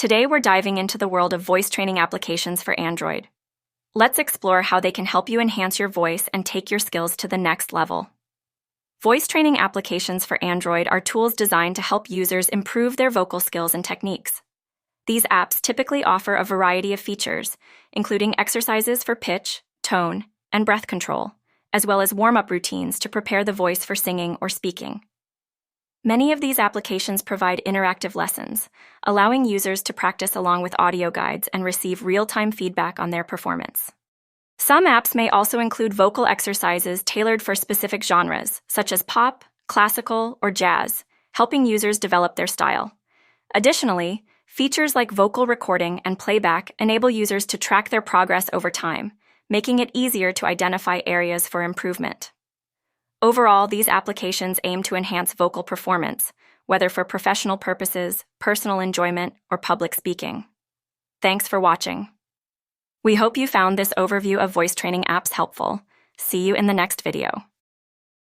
Today we're diving into the world of voice training applications for Android. Let's explore how they can help you enhance your voice and take your skills to the next level. Voice training applications for Android are tools designed to help users improve their vocal skills and techniques. These apps typically offer a variety of features, including exercises for pitch, tone, and breath control, as well as warm-up routines to prepare the voice for singing or speaking. Many of these applications provide interactive lessons, allowing users to practice along with audio guides and receive real-time feedback on their performance. Some apps may also include vocal exercises tailored for specific genres, such as pop, classical, or jazz, helping users develop their style. Additionally, features like vocal recording and playback enable users to track their progress over time, making it easier to identify areas for improvement. Overall, these applications aim to enhance vocal performance, whether for professional purposes, personal enjoyment, or public speaking. Thanks for watching. We hope you found this overview of voice training apps helpful. See you in the next video.